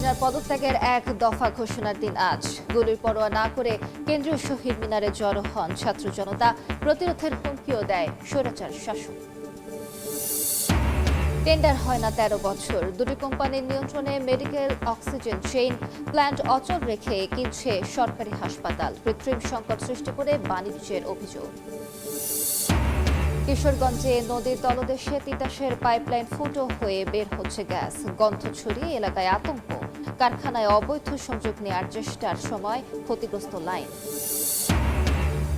হাসিনার পদত্যাগের এক দফা ঘোষণার দিন আজ। গুলির পরোয়া না করে কেন্দ্রীয় শহীদ মিনারে জড়ো হন ছাত্র জনতা। প্রতিরোধের হুমকিও দেয় স্বৈরাচার শাসক। টেন্ডার হয় না 13 বছর। দুটি কোম্পানির নিয়ন্ত্রণে মেডিকেল অক্সিজেন চেইন প্ল্যান্ট অচল রেখে কিনছে সরকারি হাসপাতাল। কৃত্রিম সংকট সৃষ্টি করে বাণিজ্যের অভিযোগ। কিশোরগঞ্জে নদীর তলদেশে তিতাসের পাইপলাইন ফুটো হয়ে বের হচ্ছে গ্যাস। গন্ধ ছড়িয়ে এলাকায় আতঙ্ক। কারখানায় অবৈধ সংযোগ নেওয়ার চেষ্টার সময় ক্ষতিগ্রস্ত লাইন।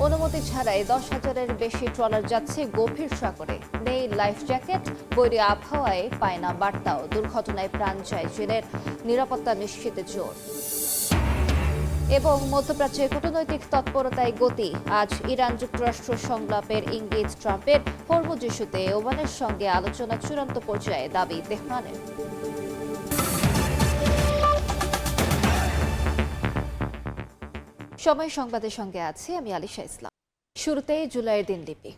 অনুমতি ছাড়াই 10,000-এর বেশি ট্রলার যাচ্ছে গভীর সাগরে। নেই লাইফ জ্যাকেট, বৈরী আবহাওয়ায় পায় না বার্তাও। দুর্ঘটনায় প্রাণ যায় জেলের। নিরাপত্তা নিশ্চিতে জোর। এবং মধ্যপ্রাচ্যে কূটনৈতিক তৎপরতায় গতি। আজ ইরান যুক্তরাষ্ট্র সংলাপের ইঙ্গিত ট্রাম্পের। হরমুজ ইস্যুতে ওমানের সঙ্গে আলোচনা চূড়ান্ত পর্যায়ে, দাবি তেহরানের। সময় সংবাদের সঙ্গে আছি আমি আলিশা ইসলাম। শুরুতেই জুলাইয়ের দিনলিপি।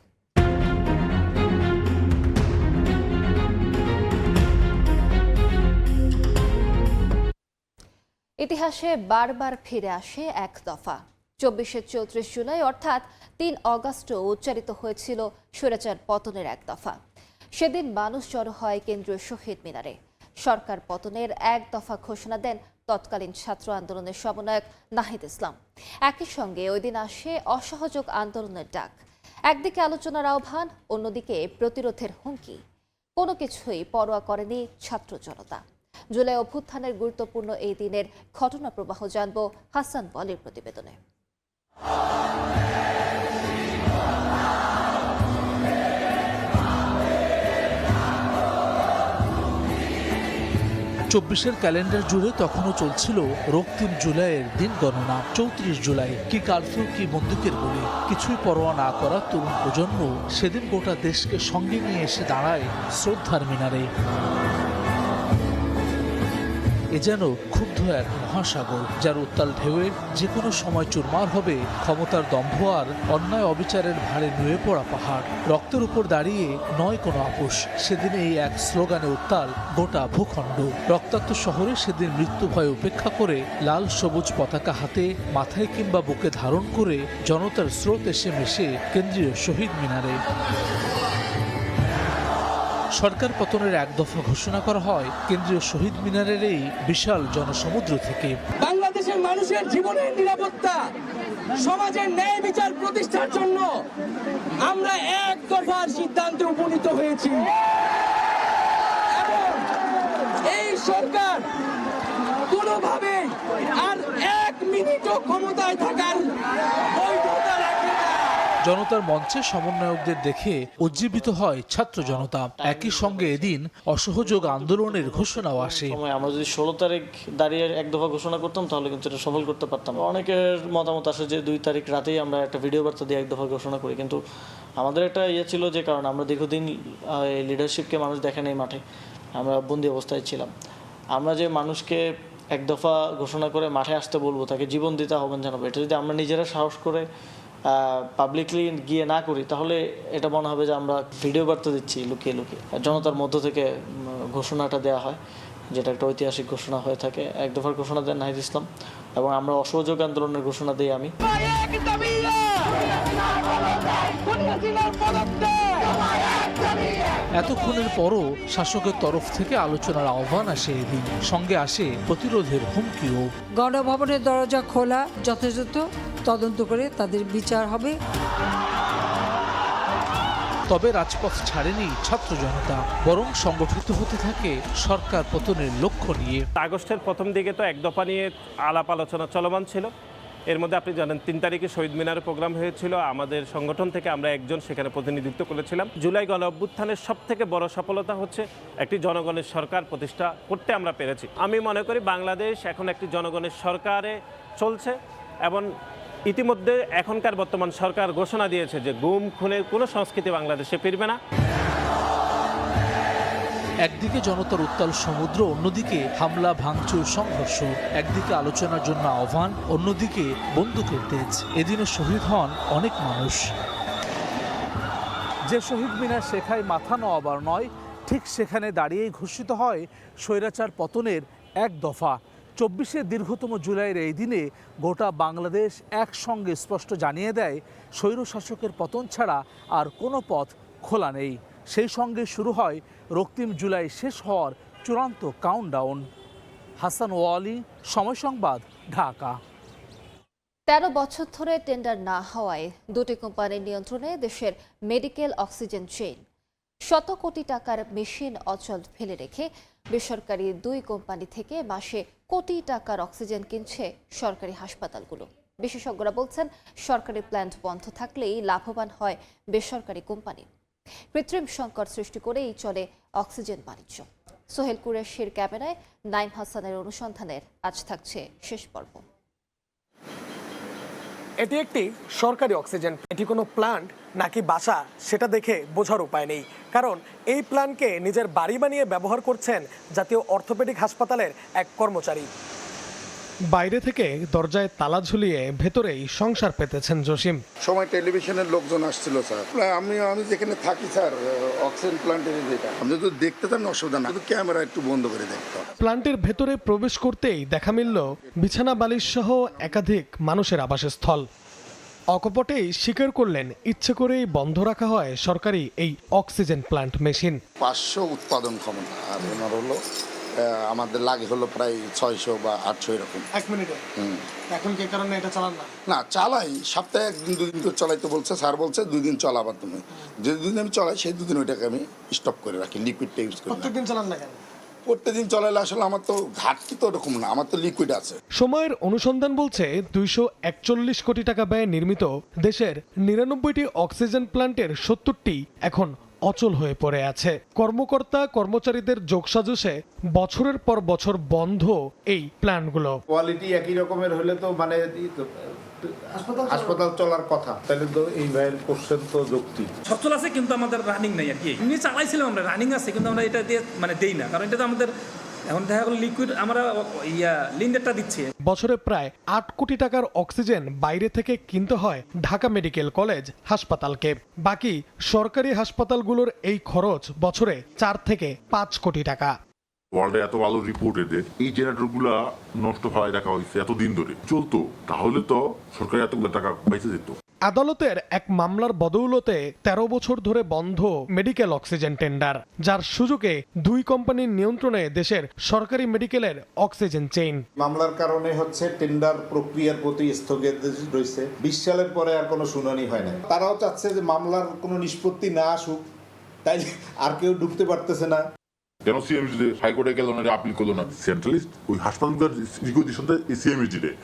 ইতিহাসে বারবার ফিরে আসে এক দফা। 24 জুলাই অর্থাৎ 3 অগস্ট উচ্চারিত হয়েছিল স্বৈরাচার পতনের এক দফা। সেদিন মানুষ জড়ো হয় কেন্দ্রীয় শহীদ মিনারে। সরকার পতনের এক দফা ঘোষণা দেন তৎকালীন ছাত্র আন্দোলনের সমন্বয়ক নাহিদ ইসলাম। একই সঙ্গে ওই দিন আসে অসহযোগ আন্দোলনের ডাক। একদিকে আলোচনার আহ্বান, অন্যদিকে প্রতিরোধের হুমকি। কোনো কিছুই পরোয়া করেনি ছাত্র জনতা। জুলাই অভ্যুত্থানের গুরুত্বপূর্ণ এই দিনের ঘটনা প্রবাহ জানব হাসান বলির প্রতিবেদনে। 24-এর ক্যালেন্ডার জুড়ে তখনও চলছিল রক্তিম জুলাইয়ের দিন গণনা। 34 জুলাই কি কারফিউ, কি বন্দুকের গুলি, কিছুই পরোয়া না করা তরুণ প্রজন্ম সেদিন গোটা দেশকে সঙ্গে নিয়ে এসে দাঁড়ায় শ্রদ্ধার মিনারে। এ যেন ক্ষুব্ধ এক মহাসাগর, যার উত্তাল ঢেউয়ে যে কোনো সময় চুরমার হবে ক্ষমতার দম্ভ আর অন্যায় অবিচারের ভারে নুয়ে পড়া পাহাড়। রক্তের উপর দাঁড়িয়ে নয় কোনো আপোষ। সেদিন এই এক স্লোগানে উত্তাল গোটা ভূখণ্ড। রক্তাক্ত শহরে সেদিন মৃত্যু ভয় উপেক্ষা করে লাল সবুজ পতাকা হাতে, মাথায় কিংবা বুকে ধারণ করে জনতার স্রোত এসে মেশে কেন্দ্রীয় শহীদ মিনারে। সরকার পতনের এক দফা ঘোষণা করা হয় কেন্দ্রীয় শহীদ মিনারের এই বিশাল জনসমুদ্র থেকে। বাংলাদেশের মানুষের জীবনের নিরাপত্তা, সমাজের ন্যায় বিচার প্রতিষ্ঠার জন্য আমরা এক দফার সিদ্ধান্তে উপনীত হয়েছি এবং এই সরকার কোনোভাবে আর 1 মিনিটও ক্ষমতায় থাকার বৈধতা রাখে না। জনতার মঞ্চে সমন্বয়কদের দেখে উজ্জীবিত হয় ছাত্র জনতা। একই সঙ্গে এদিন অসহযোগ আন্দোলনের ঘোষণাও আসে। আমরা যদি 16 তারিখ দাঁড়িয়ে এক দফা ঘোষণা করতাম তাহলে কিন্তু এটা সফল করতে পারতাম। অনেকের মতামত আসে যে 2 তারিখ রাতেই আমরা একটা ভিডিও বার্তা দিয়ে এক দফা ঘোষণা করি, কিন্তু আমাদের একটা ছিল যে কারণ আমরা দীর্ঘদিন লিডারশিপকে মানুষ দেখে নেই মাঠে, আমরা বন্দি অবস্থায় ছিলাম। আমরা যে মানুষকে এক দফা ঘোষণা করে মাঠে আসতে বলবো, তাকে জীবন দিতে আহ্বান জানাবো, এটা যদি আমরা নিজেরা সাহস করে পাবলিকলি গিয়ে না করি তাহলে এটা মনে হবে যে আমরা ভিডিও বার্তা দিচ্ছি লুকিয়ে লুকিয়ে। জনতার মধ্য থেকে ঘোষণাটা দেওয়া হয়, যেটা একটা ঐতিহাসিক ঘোষণা হয়ে থাকে। এক দফার ঘোষণা দেন নাহিদ ইসলাম এবং আমরা অসহযোগ আন্দোলনের ঘোষণা দিই আমি। এতক্ষণের পরও শাসকের তরফ থেকে আলোচনার আহ্বান আসে এদিন, সঙ্গে আসে প্রতিরোধের হুমকিও। গণভবনের দরজা খোলা, যথাযথ তদন্ত করে তাদের বিচার হবে। তবে রাজপথ ছাড়েনি ছাত্র জনতা, বরং সংগঠিত হতে থাকে সরকার পতনের লক্ষ্য নিয়ে। আগস্টের প্রথম দিকে তো এক দফা নিয়ে আলাপ আলোচনা চলমান ছিল। এর মধ্যে আপনি জানেন 3 তারিখে শহীদ মিনারে প্রোগ্রাম হয়েছিল। আমাদের সংগঠন থেকে আমরা একজন সেখানে প্রতিনিধিত্ব করেছিলাম। জুলাই গণ অভ্যুত্থানের সবথেকে বড় সফলতা হচ্ছে একটি জনগণের সরকার প্রতিষ্ঠা করতে আমরা পেরেছি। আমি মনে করি বাংলাদেশ এখন একটি জনগণের সরকারে চলছে এবং ইতিমধ্যে এখনকার বর্তমান সরকার ঘোষণা দিয়েছে যে গুম খুনের কোনো সংস্কৃতি বাংলাদেশে ফিরবে না। একদিকে জনতার উত্তাল সমুদ্র, অন্যদিকে হামলা, ভাঙচুর, সংঘর্ষ। একদিকে আলোচনার জন্য আহ্বান, অন্যদিকে বন্দুকের তেজ। এদিনও শহীদ হন অনেক মানুষ। যে শহীদ মিনার শেখায় মাথা নোয়াবার নয়, ঠিক সেখানে দাঁড়িয়েই ঘোষিত হয় স্বৈরাচার পতনের এক দফা। 24-এর দীর্ঘতম জুলাইয়ের এই দিনে গোটা বাংলাদেশ একসঙ্গে স্পষ্ট জানিয়ে দেয় স্বৈরশাসকের পতন ছাড়া আর কোনো পথ খোলা নেই। সেই সঙ্গে শুরু হয় রক্তিম জুলাই শেষ হওয়ার চূড়ান্ত কাউন্টডাউন। হাসান ওয়ালি, সময় সংবাদ, ঢাকা। 13 বছর ধরে টেন্ডার না হওয়ায় দুটি কোম্পানির নিয়ন্ত্রণে দেশের মেডিকেল অক্সিজেন চেইন। শত কোটি টাকার মেশিন অচল ফেলে রেখে বেসরকারি 2 কোম্পানি থেকে মাসে কোটি টাকার অক্সিজেন কিনছে সরকারি হাসপাতালগুলো। বিশেষজ্ঞরা বলছেন, সরকারি প্ল্যান্ট বন্ধ থাকলেই লাভবান হয় বেসরকারি কোম্পানি। কৃত্রিম সংকট সৃষ্টি করেই চলে অক্সিজেন বাণিজ্য। সোহেল কুরেশির ক্যামেরায় নাইম হাসানের অনুসন্ধানের আজ থাকছে শেষ পর্ব। এটি একটি সরকারি অক্সিজেন। এটি কোনো প্ল্যান্ট নাকি বাসা সেটা দেখে বোঝার উপায় নেই, কারণ এই প্ল্যান্টকে নিজের বাড়ি বানিয়ে ব্যবহার করছেন জাতীয় অর্থোপেডিক হাসপাতালের এক কর্মচারী। বাইরে থেকে দরজায় তালা ঝুলিয়ে ভেতরেই সংসার পেতেছেন জসিম। সময় টেলিভিশনের লোকজন আসছিল স্যার, আমি যেখানে থাকি স্যার অক্সিজেন প্ল্যান্টের যেটা আমি যদি দেখতে চান অসুবিধা না, কিন্তু ক্যামেরা একটু বন্ধ করে দেখতাম। প্ল্যান্টের ভেতরে প্রবেশ করতেই দেখা মিলল বিছানা বালিশ সহ একাধিক মানুষের আবাসস্থল। অকপটেই স্বীকার করলেন ইচ্ছে করেই বন্ধ রাখা হয় সরকারি এই অক্সিজেন প্ল্যান্ট মেশিন। 500 উৎপাদন ক্ষমতা, আর ওনার হলো আমাদের লাগে হলো প্রায় 600 বা 800 এরকম। 1 মিনিটে এখন কি কারণে এটা চালান না চালাই, সপ্তাহে 1 দিন 2 দিন করে চালাইতে বলছে স্যার, বলছে 2 দিন চলাবার তুমি। যে 2 দিন আমি চালাই সেই 2 দিন ওইটাকে আমি স্টপ করে রাখি, লিকুইডটা ইউজ করি। প্রত্যেকদিন চালান না কেন? প্রত্যেকদিন চলাইলে আসলে আমার তো ঘাটতি তো ওরকম না, আমার তো লিকুইড আছে। সময়ের অনুসন্ধান বলছে 241 কোটি টাকা ব্যয়ে নির্মিত দেশের 99টি অক্সিজেন প্ল্যান্টের 70টি এখন অচল হয়ে পড়ে আছে। কর্মকর্তা কর্মচারীদের যোগসাজশে বছরের পর বছর বন্ধ এই প্ল্যান্টগুলো। কোয়ালিটি একই রকমের হলে তো মানে হাসপাতাল চলার কথা, তাহলে তো এই ভাইয়ের কোশ্চেন তো যুক্তি। সচল আছে কিন্তু আমাদের রানিং নাই আর কি। এমনি চালাইছিলাম আমরা, রানিং আছে কিন্তু আমরা এটা দিয়ে মানে দেই না, কারণ এটা তো আমাদের এখন দেখা গেল লিকুইড আমরা লিন্ডারটা দিচ্ছি। বছরে প্রায় 8 কোটি টাকার অক্সিজেন বাইরে থেকে কিনতে হয় ঢাকা মেডিকেল কলেজ হাসপাতালকে। বাকি সরকারি হাসপাতালগুলোর এই খরচ বছরে 4 থেকে 5 কোটি টাকা। ওয়ার্ল্ডে এত ভালো রিপোর্ট এদের, এই জেনারেটরগুলা নষ্ট হওয়ায় রাখা হয়েছে এতদিন ধরে চলতো, তাহলে তো সরকারি এতগুলো টাকা বেঁচে যেত। আদালতের এক মামলার বদৌলতে 13 বছর ধরে বন্ধ মেডিকেল অক্সিজেন টেন্ডার, যার সুযোগে 2 কোম্পানির নিয়ন্ত্রণে দেশের সরকারি মেডিকেলের অক্সিজেন চেইন। মামলার কারণে হচ্ছে টেন্ডার প্রক্রিয়ার প্রতি স্থগিত রয়েছে। 20 সালের পরে আর কোনো শুনানি হয় না। তারাও চাচ্ছে যে মামলার কোনো নিষ্পত্তি না আসুক, তাই আর কেউ ঢুকতে পারতেছে না। কেন সিএমএসডি হাইকোর্টে গেল না, আপিল করলো না? সেন্ট্রালিস্ট ওই হাসপাতালগুলোর রিকোয়েশনটা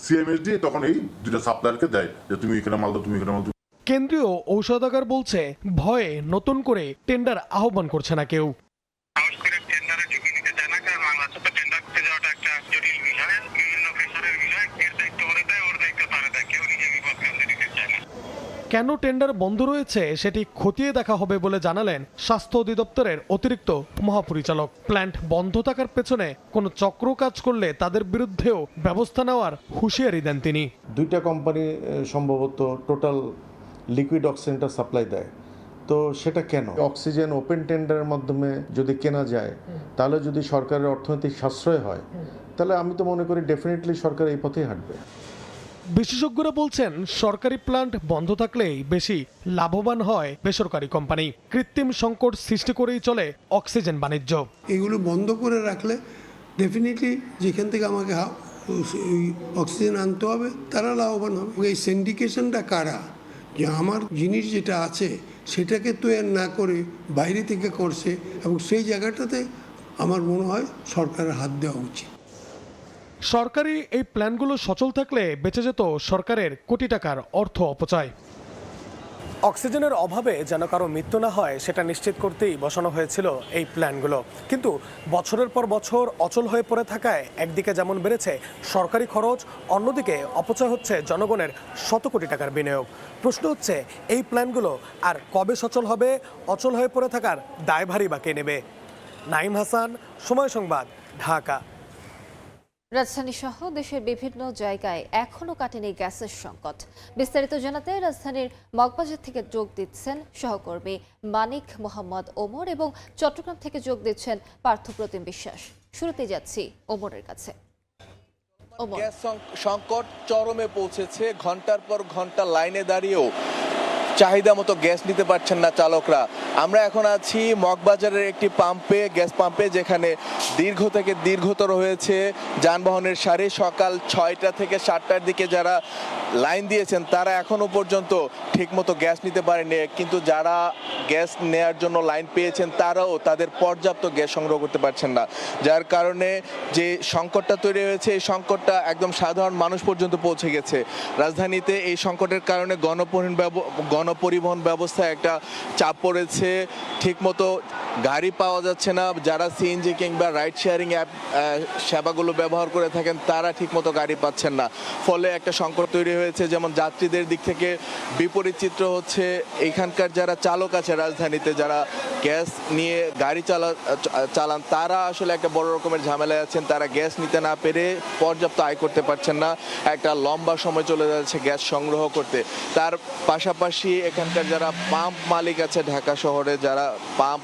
সিএমএসডি তখন এই 2টা সাপ্লায়ারকে দেয় যে তুমি এখানে মাল দাও, তুমি এখানে মাল দাও। কেন্দ্রীয় ঔষধাগার বলছে ভয়ে নতুন করে টেন্ডার আহ্বান করছে না কেউ। কেন টেন্ডার বন্ধ রয়েছে সেটি খতিয়ে দেখা হবে বলে জানালেন স্বাস্থ্য অধিদপ্তরের অতিরিক্ত মহাপরিচালক। প্ল্যান্ট বন্ধ থাকার পেছনে কোনো চক্র কাজ করলে তাদের বিরুদ্ধেও ব্যবস্থা নেওয়ার হুঁশিয়ারি দেন তিনি। 2টা কোম্পানি সম্ভবত টোটাল লিকুইড অক্সিজেনটা সাপ্লাই দেয়, তো সেটা কেন? অক্সিজেন ওপেন টেন্ডারের মাধ্যমে যদি কেনা যায়, তাহলে যদি সরকারের অর্থনৈতিক সাশ্রয় হয়, তাহলে আমি তো মনে করি ডেফিনেটলি সরকার এই পথেই হাঁটবে। বিশেষজ্ঞরা বলছেন সরকারি প্ল্যান্ট বন্ধ থাকলেই বেশি লাভবান হয় বেসরকারি কোম্পানি। কৃত্রিম সংকট সৃষ্টি করেই চলে অক্সিজেন বাণিজ্য। এগুলো বন্ধ করে রাখলে ডেফিনেটলি যেখান থেকে আমাকে অক্সিজেন আনতে হবে তারা লাভবান হবে। এই সিন্ডিকেশনটা কারা, যে আমার জিনিস যেটা আছে সেটাকে তৈরি না করে বাইরে থেকে করছে, এবং সেই জায়গাটাতে আমার মনে হয় সরকারের হাত দেওয়া উচিত। সরকারি এই প্ল্যানগুলো সচল থাকলে বেঁচে যেত সরকারের কোটি টাকার অর্থ অপচয়। অক্সিজেনের অভাবে যেন কারো মৃত্যু না হয় সেটা নিশ্চিত করতেই বসানো হয়েছিল এই প্ল্যানগুলো, কিন্তু বছরের পর বছর অচল হয়ে পড়ে থাকায় একদিকে যেমন বেড়েছে সরকারি খরচ, অন্যদিকে অপচয় হচ্ছে জনগণের শত কোটি টাকার বিনিয়োগ। প্রশ্ন হচ্ছে এই প্ল্যানগুলো আর কবে সচল হবে? অচল হয়ে পড়ে থাকার দায়ভারই বা কে নেবে? নাইম হাসান, সময় সংবাদ, ঢাকা। রাজধানী সহ দেশের বিভিন্ন জায়গায় এখনো কাটেনি গ্যাসের সংকট। বিস্তারিত জানাতে রাজধানীর মগবাজার থেকে যোগ দিচ্ছেন সহকর্মী মানিক মোহাম্মদ ওমর এবং চট্টগ্রাম থেকে যোগ দিচ্ছেন পার্থপ্রতিম বিশ্বাস। শুরুতে যাচ্ছি ওমরের কাছে। ওমর। গ্যাস সংকট চরমে পৌঁছেছে, ঘন্টার পর ঘন্টা লাইনে দাঁড়িয়েও চাহিদা মতো গ্যাস নিতে পারছেন না চালকরা। আমরা এখন আছি মগবাজারের একটি পাম্পে, গ্যাস পাম্পে, যেখানে দীর্ঘ থেকে দীর্ঘতর হয়েছে যানবাহনের সারি। সকাল 6টা থেকে 7টার দিকে যারা লাইন দিয়েছেন তারা এখনো পর্যন্ত ঠিকমতো গ্যাস নিতে পারেনি, কিন্তু যারা গ্যাস নেয়ার জন্য লাইন পেয়েছেন তারাও তাদের পর্যাপ্ত গ্যাস সংগ্রহ করতে পারছেন না, যার কারণে যে সংকটটা তৈরি হয়েছে এই সংকটটা একদম সাধারণ মানুষ পর্যন্ত পৌঁছে গেছে। রাজধানীতে এই সংকটের কারণে গণপরিবহন ব্যবস্থায় একটা চাপ পড়েছে, ঠিকমতো গাড়ি পাওয়া যাচ্ছে না। যারা সিএনজি কিংবা রাইড শেয়ারিং অ্যাপ সেবাগুলো ব্যবহার করে থাকেন তারা ঠিকমতো গাড়ি পাচ্ছেন না, ফলে একটা সংকট তৈরি হয়েছে। যেমন যাত্রীদের দিক থেকে বিপরীত চিত্র হচ্ছে, এখানকার যারা চালক আছে রাজধানীতে, যারা গ্যাস নিয়ে গাড়ি চালান তারা আসলে একটা বড় রকমের ঝামেলায় আছেন। তারা গ্যাস নিতে না পেরে পর্যাপ্ত আয় করতে পারছেন না, একটা লম্বা সময় চলে যাচ্ছে গ্যাস সংগ্রহ করতে। তার পাশাপাশি এখানকার যারা পাম্প মালিক আছে ঢাকা শহরে, যারা পাম্প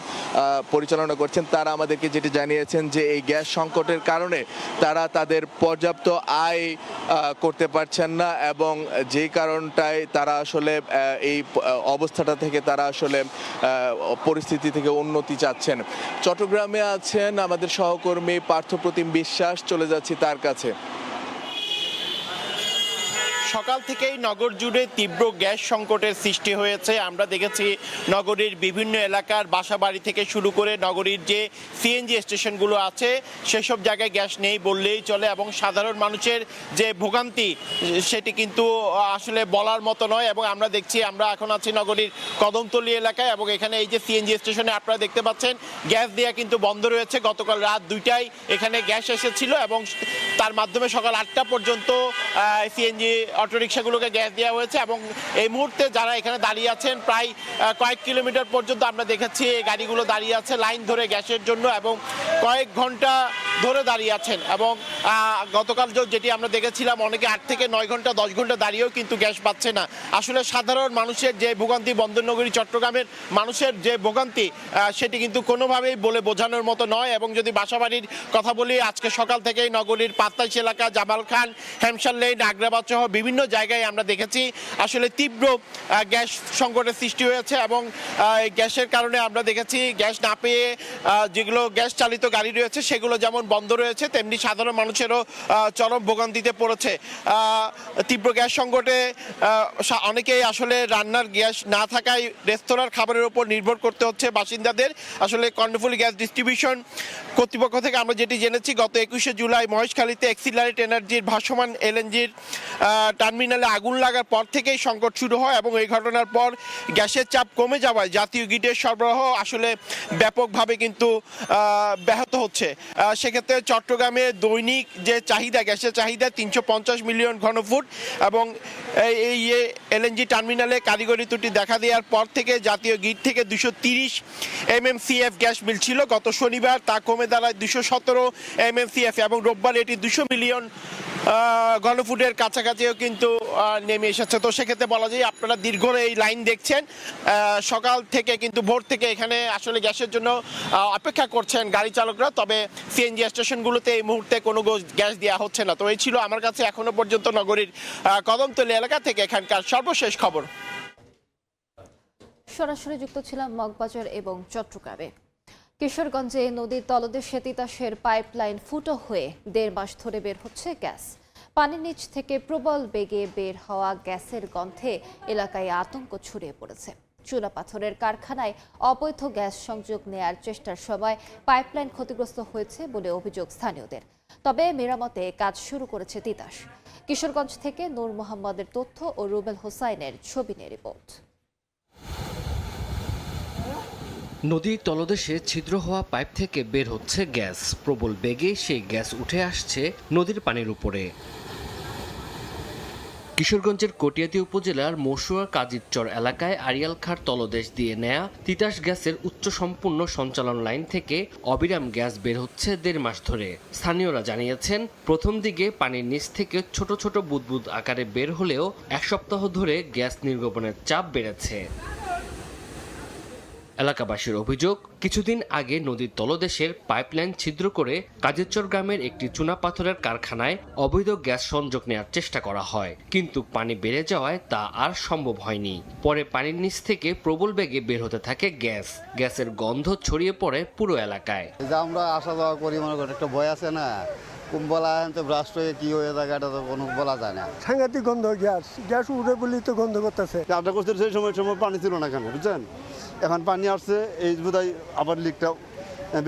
পরিচালনা করছেন, তারা আমাদেরকে যেটি জানিয়েছেন যে এই গ্যাস সংকটের কারণে তারা তাদের পর্যাপ্ত আয় করতে পারছেন না, এবং যেই কারণটায় তারা আসলে এই অবস্থাটা থেকে তারা আসলে পরিস্থিতি থেকে উন্নতি চাচ্ছেন। চট্টগ্রামে আছেন আমাদের সহকর্মী পার্থপ্রতিম বিশ্বাস, চলে যাচ্ছি তার কাছে। সকাল থেকেই নগর জুড়ে তীব্র গ্যাস সংকটের সৃষ্টি হয়েছে। আমরা দেখেছি নগরীর বিভিন্ন এলাকার বাসাবাড়ি থেকে শুরু করে নগরীর যে সিএনজি স্টেশনগুলো আছে সেসব জায়গায় গ্যাস নেই বললেই চলে, এবং সাধারণ মানুষের যে ভোগান্তি সেটি কিন্তু আসলে বলার মতো নয়। এবং আমরা দেখছি, আমরা এখন আছি নগরীর কদমতলী এলাকায়, এবং এখানে এই যে সিএনজি স্টেশনে আপনারা দেখতে পাচ্ছেন গ্যাস দেওয়া কিন্তু বন্ধ রয়েছে। গতকাল রাত 2টায় এখানে গ্যাস এসেছিল, এবং তার মাধ্যমে সকাল 8টা পর্যন্ত সিএনজি অটোরিকশাগুলোকে গ্যাস দেওয়া হয়েছে। এবং এই মুহূর্তে যারা এখানে দাঁড়িয়ে আছেন প্রায় কয়েক কিলোমিটার পর্যন্ত আমরা দেখেছি এই গাড়িগুলো দাঁড়িয়ে আছে লাইন ধরে গ্যাসের জন্য, এবং কয়েক ঘন্টা ধরে দাঁড়িয়ে আছেন। এবং গতকাল যেটি আমরা দেখেছিলাম অনেকে 8 থেকে 9 ঘন্টা 10 ঘন্টা দাঁড়িয়েও কিন্তু গ্যাস পাচ্ছে না। আসলে সাধারণ মানুষের যে ভোগান্তি, বন্দরনগরী চট্টগ্রামের মানুষের যে ভোগান্তি সেটি কিন্তু কোনোভাবেই বলে বোঝানোর মতো নয়। এবং যদি বাসাবাড়ির কথা বলি, আজকে সকাল থেকেই নগরীর পাত্তাইশ এলাকা, জামাল খান, হ্যামশার লেন, আগ্রাবাদ সহ বিভিন্ন জায়গায় আমরা দেখেছি আসলে তীব্র গ্যাস সংকটের সৃষ্টি হয়েছে। এবং গ্যাসের কারণে আমরা দেখেছি গ্যাস না পেয়ে যেগুলো গ্যাস চালিত গাড়ি রয়েছে সেগুলো যেমন বন্ধ রয়েছে, তেমনি সাধারণ মানুষেরও চরম ভোগান্তিতে পড়েছে। তীব্র গ্যাস সংকটে অনেকেই আসলে রান্নার গ্যাস না থাকায় রেস্তোরাঁর খাবারের উপর নির্ভর করতে হচ্ছে বাসিন্দাদের। আসলে কর্ণফুলী গ্যাস ডিস্ট্রিবিউশন কর্তৃপক্ষ থেকে আমরা যেটি জেনেছি, গত 21শে জুলাই মহেশখালীতে এক্সিলারেট এনার্জির ভাসমান এলএনজির টার্মিনালে আগুন লাগার পর থেকেই সংকট শুরু হয়, এবং এই ঘটনার পর গ্যাসের চাপ কমে যাওয়ায় জাতীয় গ্রিডের সরবরাহ আসলে ব্যাপকভাবে কিন্তু ব্যাহত হচ্ছে। সেক্ষেত্রে চট্টগ্রামে দৈনিক যে চাহিদা, গ্যাসের চাহিদা 350 মিলিয়ন ঘনফুট, এবং এই এলএনজি টার্মিনালে কারিগরি ত্রুটি দেখা দেওয়ার পর থেকে জাতীয় গ্রিড থেকে 230 MMCF গ্যাস মিলছিল। গত শনিবার তা কমে দাঁড়ায় 217 MMCF, এবং রোববার এটি 200 মিলিয়ন ঘনফুটের কাছাকাছিও কিন্তু নেমে এসেছে। তো সেক্ষেত্রে বলা যায় আপনারা দীর্ঘ এই লাইন দেখছেন, সকাল থেকে কিন্তু ভোর থেকে এখানে আসলে গ্যাসের জন্য অপেক্ষা করছেন গাড়ি চালকরা, তবে সিএনজি স্টেশনগুলোতে এই মুহূর্তে কোনো গ্যাস দেওয়া হচ্ছে না। তো এই ছিল আমার কাছে এখনো পর্যন্ত নগরীর কদমতলী এলাকা থেকে এখানকার সর্বশেষ খবর। সরাসরি যুক্ত ছিলাম মগবাজার এবং চট্টগ্রামে। কিশোরগঞ্জে নদীর তলদেশে তিতাসের পাইপলাইন ফুটো হয়ে 1.5 মাস ধরে বের হচ্ছে গ্যাস। পানির নিচ থেকে প্রবল বেগে বের হওয়া গ্যাসের গন্ধে এলাকায় আতঙ্ক ছড়িয়ে পড়েছে। চুনাপাথরের কারখানায় অবৈধ গ্যাস সংযোগ নেয়ার চেষ্টার সময় পাইপলাইন ক্ষতিগ্রস্ত হয়েছে বলে অভিযোগ স্থানীয়দের। তবে মেরামতে কাজ শুরু করেছে তিতাস। কিশোরগঞ্জ থেকে নূর মোহাম্মদের তথ্য ও রুবেল হোসাইনের ছবি নিয়ে রিপোর্ট। নদীর তলদেশে ছিদ্র হওয়া পাইপ থেকে বের হচ্ছে গ্যাস। প্রবল বেগে সেই গ্যাস উঠে আসছে নদীর পানির উপরে। কিশোরগঞ্জের কটিয়াদী উপজেলার মশুয়া কাজিরচর এলাকায় আড়িয়ালখার তলদেশ দিয়ে নেয়া তিতাস গ্যাসের উচ্চ সম্পূর্ণ সঞ্চালন লাইন থেকে অবিরাম গ্যাস বের হচ্ছে 1.5 মাস ধরে। স্থানীয়রা জানিয়েছেন, প্রথম দিকে পানির নিচ থেকে ছোট ছোট বুদবুদ আকারে বের হলেও 1 সপ্তাহ ধরে গ্যাস নির্গমনের চাপ বেড়েছে। এলাকাবাসীর অভিযোগ, কিছুদিন আগে নদীর তলদেশের পাইপলাইন ছিদ্র করে কাজেরচর গ্রামের একটি চুনাপাথরের কারখানায় অবৈধ গ্যাস সংযোগ নেওয়ার চেষ্টা করা হয়, কিন্তু পানি বেড়ে যাওয়ায় তা আর সম্ভব হয়নি। পরে পানির নিচ থেকে প্রবল বেগে বের হতে থাকে গ্যাসের গন্ধ ছড়িয়ে পড়ে পুরো এলাকায়। আমরা আসা যাওয়া করি, মনে করি একটা ভয় আছে না, কুম্বলা তো ব্রাস্ট হয়ে কি হয়ে থাকে এটা তো কোনো বলা যায় না। সাংঘাতিক গন্ধ, গ্যাস উঠে বলি তো গন্ধ করতেছে। আড্ডা করতে সেই সময় পানি ছিল না এখানে, বুঝছেন? এখন পানি আসছে, এই বোধহয় আবার লিকটা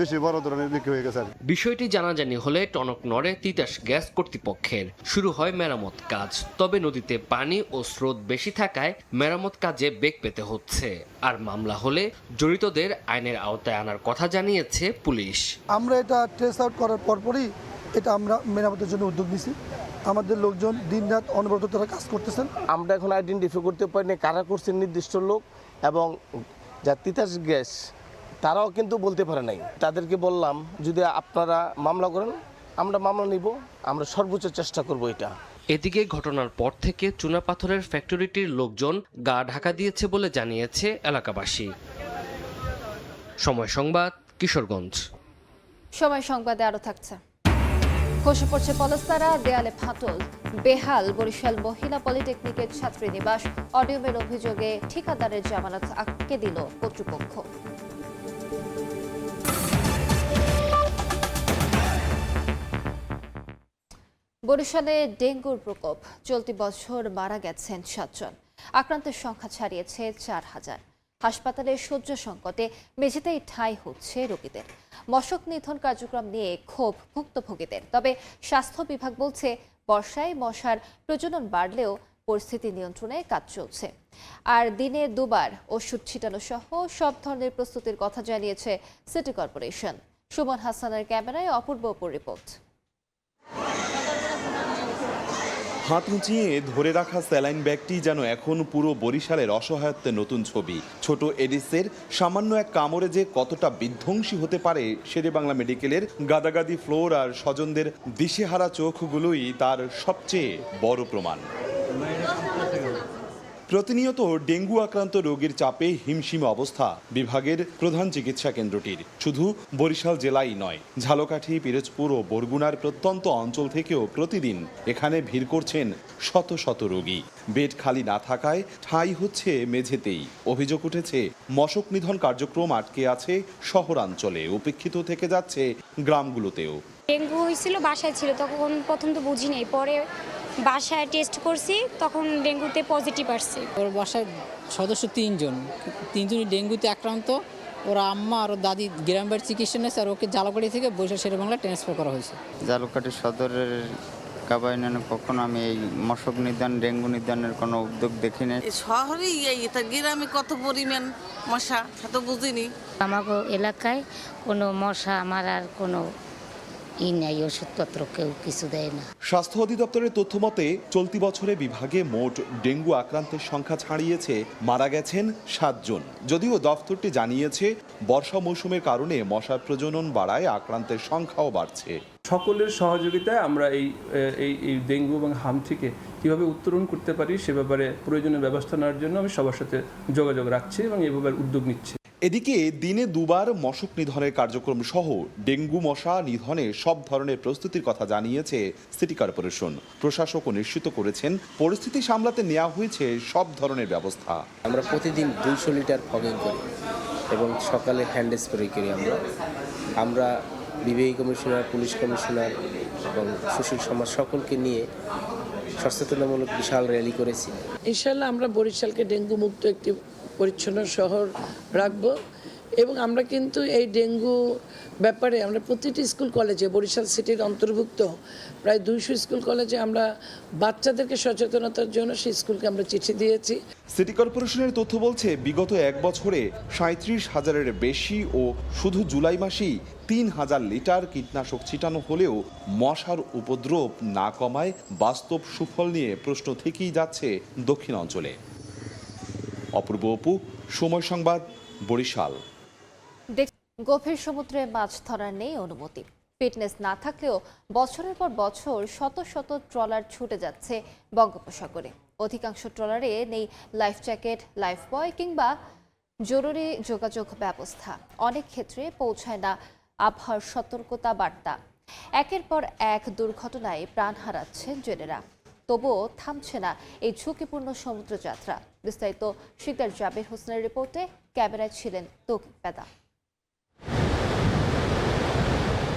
বেশি বড় ধরনের লিক হয়ে গেছে। বিষয়টি জানাজানি হলে টনক নড়ে তিতাস গ্যাস কর্তৃপক্ষের, শুরু হয় মেরামত কাজ। তবে নদীতে পানি ও স্রোত বেশি থাকায় মেরামত কাজে বেগ পেতে হচ্ছে। আর মামলা হলে জড়িতদের আইনের আওতায় আনার কথা জানিয়েছে পুলিশ। আমরা এটা ট্রেস আউট করার পরপরই এটা আমরা মেরামতের জন্য উদ্যোগ নিছি। আমাদের লোকজন দিনরাত অনবরত তারা কাজ করতেছেন। আমরা এখন আইডেন্টিফাই করতে পারিনি কারা করছেন নির্দিষ্ট লোক, এবং যা তিতাস গ্যাস তারাও কিন্তু বলতে পারে নাই। তাদেরকে বললাম যদি আপনারা মামলা করেন আমরা মামলা নিব, আমরা সর্বোচ্চ চেষ্টা করব এটা। এদিকে ঘটনার পর থেকে চুনাপাথরের ফ্যাক্টরিটির লোকজন গা ঢাকা দিয়েছে বলে জানিয়েছে এলাকাবাসী। সময় সংবাদ, কিশোরগঞ্জ। সময় সংবাদে আরো থাকছে। খসে পড়ছে পলস্তারা, দেয়ালে ফাটল, বেহাল বরিশাল মহিলা পলিটেকনিকের ছাত্রীনিবাস। অনিয়মের অভিযোগে ঠিকাদারের জামানত আটকে দিল কর্তৃপক্ষ। বরিশালে ডেঙ্গুর প্রকোপ, চলতি বছর মারা গেছেন 7 জন, আক্রান্তের সংখ্যা ছাড়িয়েছে 4000। হাসপাতালে শয্যা সংকটে মেঝেতেই ঠাঁই হচ্ছে রোগীদের। মশক নিধন কার্যক্রম নিয়ে ক্ষোভ ভুক্তভোগীদের। তবে স্বাস্থ্য বিভাগ বলছে বর্ষায় মশার প্রজনন বাড়লেও পরিস্থিতি নিয়ন্ত্রণে কাজ চলছে। আর দিনে 2 বার ওষুধ ছিটানো সহ সব ধরনের প্রস্তুতির কথা জানিয়েছে সিটি কর্পোরেশন। সুমন হাসানের ক্যামেরায় অপূর্ব রিপোর্ট। হাত উঁচিয়ে ধরে রাখা স্যালাইন ব্যাগটি যেন এখন পুরো বরিশালের অসহায়ত্বের নতুন ছবি। ছোট এডিসের সামান্য এক কামড়ে যে কতটা বিধ্বংসী হতে পারে শেরেবাংলা মেডিকেলের গাদাগাদি ফ্লোর আর স্বজনদের দিশেহারা চোখগুলোই তার সবচেয়ে বড় প্রমাণ। প্রতিনিয়ত ডেঙ্গু আক্রান্ত রোগীর চাপে হিমশিম অবস্থা বিভাগের প্রধান চিকিৎসা কেন্দ্রটির। শুধু বরিশাল জেলাই নয়, ঝালকাঠি, পিরোজপুর ও বরগুনার প্রত্যন্ত অঞ্চল থেকেও প্রতিদিন এখানে ভিড় করছেন শত শত রোগী। বেড খালি না থাকায় ঠাঁই হচ্ছে মেঝেতেই। অভিযোগ উঠেছে মশক নিধন কার্যক্রম আটকে আছে শহরাঞ্চলে, উপেক্ষিত থেকে যাচ্ছে গ্রামগুলোতেও। ডেঙ্গু হয়েছিল, বাসায় ছিল, তখন প্রথম তো বুঝি নাই, পরে বাসায় টেস্ট করছি, তখন ডেঙ্গুতে পজিটিভ আসছে। ওর বাসায় সদস্য 3 জন, 3 জনই ডেঙ্গুতে আক্রান্ত। ওরা আম্মা আর দাদি গ্রামের চিকিৎসা নিয়েছে, আর ওকে ঝালকাঠি থেকে বরিশাল শেরেবাংলা ট্রান্সফার করা হয়েছে। ঝালকাঠি সদরের কাবাইনে কখনো আমি এই মশক নিদান, ডেঙ্গু নিদানের কোনো উদ্যোগ দেখিনি। শহরেই এটা গ্রামে কত পরিমাণ মশা তা তো বুঝিনি। আমাকে এলাকায় কোনো মশা মারার কোনো ওষুধপত্র কেউ কিছু দেয় না। স্বাস্থ্য অধিদপ্তরের তথ্য মতে চলতি বছরে বিভাগে মোট ডেঙ্গু আক্রান্তের সংখ্যা ছাড়িয়েছে, মারা গেছেন 7 জন। যদিও দফতরটি জানিয়েছে বর্ষা মৌসুমের কারণে মশার প্রজনন বাড়ায় আক্রান্তের সংখ্যাও বাড়ছে। সকলের সহযোগিতায় আমরা এই ডেঙ্গু এবং হাম থেকে কীভাবে উত্তরণ করতে পারি সে ব্যাপারে প্রয়োজনীয় ব্যবস্থা নেওয়ার জন্য আমি সবার সাথে যোগাযোগ রাখছি এবং এই ব্যাপারে উদ্যোগ নিচ্ছি। এদিকে দিনে 2 বার মশক নিধনের কার্যক্রম সহ ডেঙ্গু মশা নিধনে সব ধরনের প্রস্তুতির কথা জানিয়েছে সিটি কর্পোরেশন। প্রশাসকও নিশ্চিত করেছেন পরিস্থিতি সামলাতে নেওয়া হয়েছে সব ধরনের ব্যবস্থা। আমরা প্রতিদিন 200 লিটার ফগিং করি এবং সকালে হ্যান্ড স্প্রে করি। আমরা বিভাগীয় কমিশনার, পুলিশ কমিশনার এবং সুশীল সমাজ সকলকে নিয়ে সচেতনতামূলক বিশাল র্যালি করেছি। ইনশাআল্লাহ আমরা বরিশালকে ডেঙ্গু মুক্ত একটি পরিচ্ছন্ন শহর রাখব এবং আমরা কিন্তু এই ডেঙ্গু ব্যাপারে আমরা প্রতিটি স্কুল কলেজে, বরিশাল সিটির অন্তর্ভুক্ত প্রায় 200 স্কুল কলেজে আমরা বাচ্চাদেরকে সচেতনতার জন্য সেই স্কুলকে আমরা চিঠি দিয়েছি। সিটি কর্পোরেশনের তথ্য বলছে বিগত 1 বছরে 37,000-এর বেশি ও শুধু জুলাই মাসেই 3,000 লিটার কীটনাশক ছিটানো হলেও মশার উপদ্রব না কমায় বাস্তব সুফল নিয়ে প্রশ্ন থেকেই যাচ্ছে দক্ষিণ অঞ্চলে। অপূর্ব অপু, সময় সংবাদ, বরিশাল। গভীর সমুদ্রে মাছ ধরার নেই অনুমতি। ফিটনেস না থাকলেও বছরের পর বছর শত শত ট্রলার ছুটে যাচ্ছে বঙ্গোপসাগরে। অধিকাংশ ট্রলারে নেই লাইফ জ্যাকেট, লাইফ বয় কিংবা জরুরি যোগাযোগ ব্যবস্থা, অনেক ক্ষেত্রে পৌঁছায় না আবহাওয়ার সতর্কতা বার্তা। একের পর এক দুর্ঘটনায় প্রাণ হারাচ্ছেন জেলেরা, তবুও থামছে না এই ঝুঁকিপূর্ণ সমুদ্রযাত্রা। বিস্তারিত শিকদার জাবির হোসেনের রিপোর্টে, ক্যামেরায় ছিলেন তৌকিব পেদা।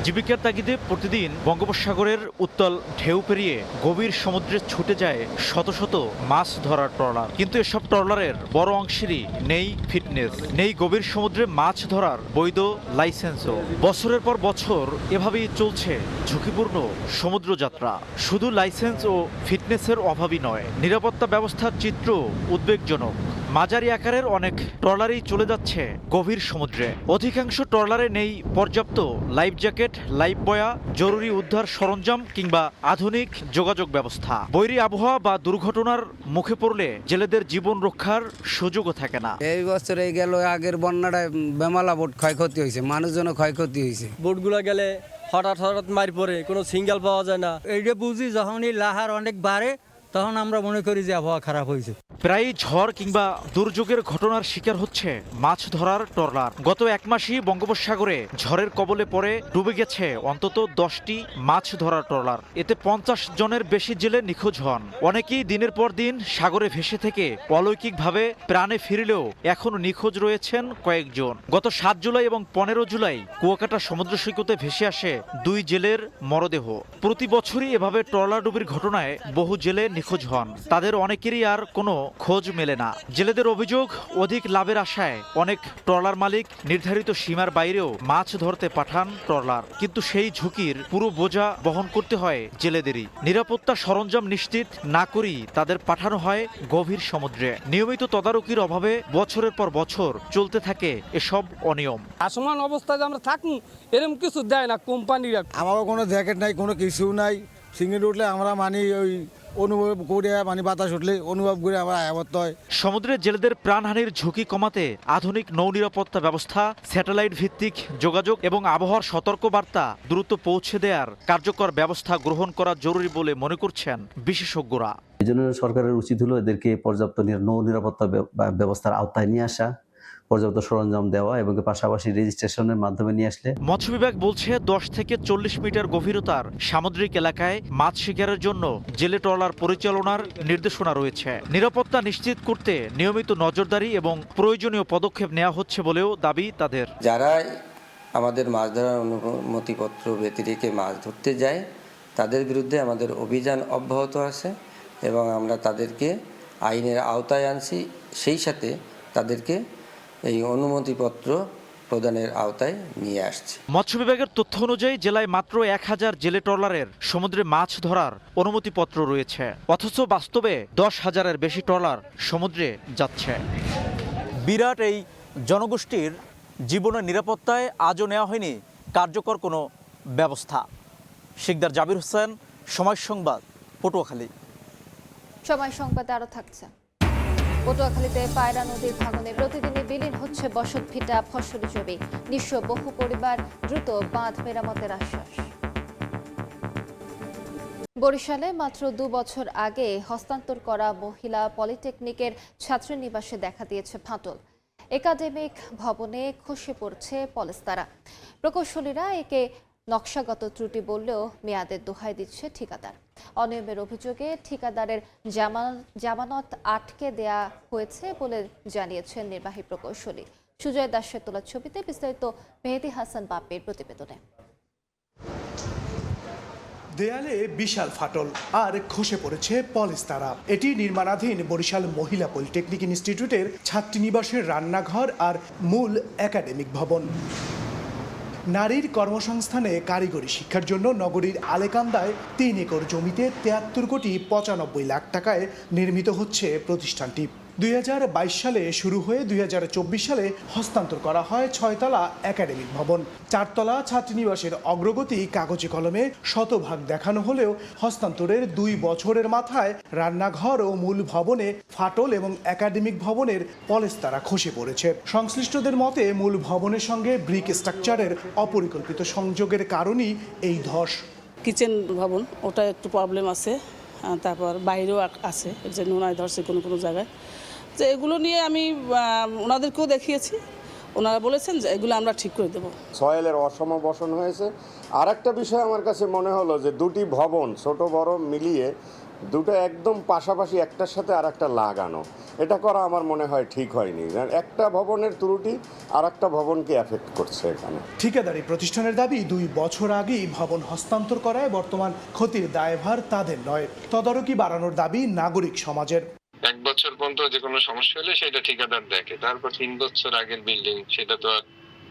জীবিকার তাগিদে প্রতিদিন বঙ্গোপসাগরের উত্তাল ঢেউ পেরিয়ে গভীর সমুদ্রে ছুটে যায় শত শত মাছ ধরার ট্রলার, কিন্তু এসব ট্রলারের বড় অংশেরই নেই ফিটনেস, নেই গভীর সমুদ্রে মাছ ধরার বৈধ লাইসেন্সও। বছরের পর বছর এভাবেই চলছে ঝুঁকিপূর্ণ সমুদ্রযাত্রা। শুধু লাইসেন্স ও ফিটনেসের অভাবই নয়, নিরাপত্তা ব্যবস্থার চিত্র উদ্বেগজনক। মাঝারি আকারের অনেক ট্রলারই চলে যাচ্ছে গভীর সমুদ্রে। অধিকাংশ ট্রলারে নেই পর্যাপ্ত লাইফ জ্যাকেট, লাইফ বয়া, জরুরি উদ্ধার সরঞ্জাম কিংবা আধুনিক যোগাযোগ ব্যবস্থা। বৈরী আবহাওয়া বা দুর্ঘটনার মুখে পড়লে জেলেদের জীবন রক্ষার সুযোগও থাকে না। এই বছরে গেল আগের বন্যাটায় বেমালা বোট ক্ষয়ক্ষতি হয়েছে, মানুষজনও ক্ষয়ক্ষতি হয়েছে। বোটগুলো গেলে হঠাৎ মারি পড়ে, কোনো সিঙ্গেল পাওয়া যায় না। এইটা বুঝি যখনই লাহার অনেক বাড়ে তখন আমরা মনে করি যে আবহাওয়া খারাপ হয়েছে। প্রায় ঝড় কিংবা দুর্যোগের ঘটনার শিকার হচ্ছে মাছ ধরার ট্রলার। গত এক মাসই বঙ্গোপসাগরে ঝড়ের কবলে পড়ে ডুবে গেছে অন্তত 10টি মাছ ধরার ট্রলার। এতে 50 জনের বেশি জেলে নিখোঁজ হন। অনেকেই দিনের পর দিন সাগরে ভেসে থেকে অলৌকিকভাবে প্রাণে ফিরলেও এখনো নিখোঁজ রয়েছেন কয়েকজন। গত 7 জুলাই এবং 15 জুলাই কুয়াকাটা সমুদ্র সৈকতে ভেসে আসে 2 জেলের মরদেহ। প্রতি বছরই এভাবে ট্রলার ডুবির ঘটনায় বহু জেলে নিখোঁজ হন। তাদের অনেকেরই আর কোনো খোঁজ মেলে না। জেলেদের অভিযোগ, অধিক লাভের আশায় অনেক ট্রলার মালিক নির্ধারিত সীমার বাইরেও মাছ ধরতে পাঠান ট্রলার, কিন্তু সেই ঝুঁকির পুরো বোঝা বহন করতে হয় জেলেদেরই। নিরাপত্তা সরঞ্জাম নিশ্চিত না করেই তাদের পাঠানো হয় গভীর সমুদ্রে। নিয়মিত তদারকির অভাবে বছরের পর বছর চলতে থাকে এসব অনিয়ম। আসমান অবস্থায় আমরা থাকি, এরকম কিছু দেয় না কোম্পানিরা। আমারও কোনো জ্যাকেট নাই, কোনো কিছু নাই। সিঙ্গেল উঠলে আমরা ওই অনুভব করে, বাতাস উঠলে অনুভব করে আমরা আয়াবত্ত হয়। সমুদ্রের জেলেদের প্রাণহানির ঝুঁকি কমাতে আধুনিক নৌ নিরাপত্তা ব্যবস্থা, স্যাটেলাইট ভিত্তিক যোগাযোগ এবং আবহাওয়ার সতর্ক বার্তা দ্রুত পৌঁছে দেওয়ার কার্যকর ব্যবস্থা গ্রহণ করা জরুরি বলে মনে করছেন বিশেষজ্ঞরা। এই জন্য সরকারের উচিত হলো এদেরকে পর্যাপ্ত নৌ নিরাপত্তা ব্যবস্থার আওতায় নিয়ে আসা, পর্যাপ্ত সরঞ্জাম দেওয়া এবং পাশাপাশি রেজিস্ট্রেশনের মাধ্যমে নিয়ে আসলে। মৎস্য বিভাগ বলছে 10 থেকে 40 মিটার গভীরতার সামুদ্রিক এলাকায় মাছ শিকারের জন্য জেলে ট্রলার পরিচালনার নির্দেশনা রয়েছে। নিরাপত্তা নিশ্চিত করতে নিয়মিত নজরদারি এবং প্রয়োজনীয় পদক্ষেপ নেওয়া হচ্ছে বলেও দাবি তাদের। যারা আমাদের মাছ ধরার অনুমতিপত্র ব্যতি রেখে মাছ ধরতে যায় তাদের বিরুদ্ধে আমাদের অভিযান অব্যাহত আছে এবং আমরা তাদেরকে আইনের আওতায় আনছি, সেই সাথে তাদেরকে এই অনুমতিপত্র প্রদানের আওতায় নিয়ে আসছে। মৎস্য বিভাগের তথ্য অনুযায়ী জেলায় মাত্র 1000 জেলে ট্রলারের সমুদ্রে মাছ ধরার অনুমতিপত্র রয়েছে, অথচ বাস্তবে 10,000-এর বেশি ট্রলার সমুদ্রে যাচ্ছে। বিরাট এই জনগোষ্ঠীর জীবনের নিরাপত্তায় আজও নেওয়া হয়নি কার্যকর কোনো ব্যবস্থা। শিকদার জাবির হোসেন, সময় সংবাদ, পটুয়াখালী। সময় সংবাদে আরও থাকছে। পটুয়াখালীতে পায়রা নদীর ভাঙনে প্রতিদিনই বিলীন হচ্ছে বসত ভিটা, ফসলি জমি। নিঃস্ব বহু পরিবার, দ্রুত বাঁধ মেরামতের আশ্বাস। বরিশালে মাত্র 2 বছর আগে হস্তান্তর করা মহিলা পলিটেকনিকের ছাত্রীনিবাসে দেখা দিয়েছে ফাটল। একাডেমিক ভবনে খসে পড়ছে পলেস্তারা। প্রকৌশলীরা একে নকশাগত ত্রুটি বললেও মেয়াদের দোহাই দিচ্ছে ঠিকাদার। অনিয়মের অভিযোগে ঠিকাদারের জামানত আটকে দেয়া হয়েছে বলে জানিয়েছেন নির্বাহী প্রকৌশলী। সুজয় দাসের তোলা ছবিতে বিস্তারিত মেহেদী হাসান বাপ্পির প্রতিবেদনে। দেয়ালে বিশাল ফাটল আর খসে পড়েছে পলেস্তারা। এটি নির্মাণাধীন বরিশাল মহিলা পলিটেকনিক ইনস্টিটিউটের ছাত্রীনিবাসের রান্নাঘর আর মূল একাডেমিক ভবন। নারীর কর্মসংস্থানে কারিগরি শিক্ষার জন্য নগরীর আলেকান্দায় 3 একর জমিতে 73 কোটি 95 লাখ টাকায় নির্মিত হচ্ছে প্রতিষ্ঠানটি। 2022 সালে শুরু হয়ে 2024 সালে হস্তান্তর করা হয় 6 তলা একাডেমিক ভবন। 4 তলা ছাত্রীনিবাসের অগ্রগতি কাগজে কলমে শতভাগ দেখানো হলেও হস্তান্তরের 2 বছরের মাথায় রান্নাঘর ও মূল ভবনে ফাটল এবং একাডেমিক ভবনের পলেস্তারা খসে পড়েছে। সংশ্লিষ্টদের মতে মূল ভবনের সঙ্গে ব্রিক স্ট্রাকচারের অপরিকল্পিত সংযোগের কারণেই এই ধস। কিচেন ভবন ওটা একটু প্রবলেম আছে, তারপর বাইরেও আছে যে নোনায় ধরছে কোনো জায়গায়। তো এগুলো নিয়ে আমি ওনাদেরকেও দেখিয়েছি, ওনারা বলেছেন যে এগুলো আমরা ঠিক করে দেবো। সয়েলের অসমবসন হয়েছে। আর একটা বিষয় আমার কাছে মনে হলো যে দুটি ভবন ছোট বড় মিলিয়ে দুটো একদম পাশাপাশি একটার সাথে আর একটা লাগানো, এটা করা আমার মনে হয় ঠিক হয়নি। একটা ভবনের ত্রুটি আর একটা ভবনকে এফেক্ট করছে এখানে। ঠিকাদারি প্রতিষ্ঠানের দাবি 2 বছর আগেই ভবন হস্তান্তর করায় বর্তমান ক্ষতির দায়ভার তাদের নয়। তদারকি বাড়ানোর দাবি নাগরিক সমাজের। 1 বছর পর্যন্ত যে কোনো সমস্যা হলে সেটা ঠিকাদার দেখে, তারপর 3 বছর আগের বিল্ডিং, সেটা তো আর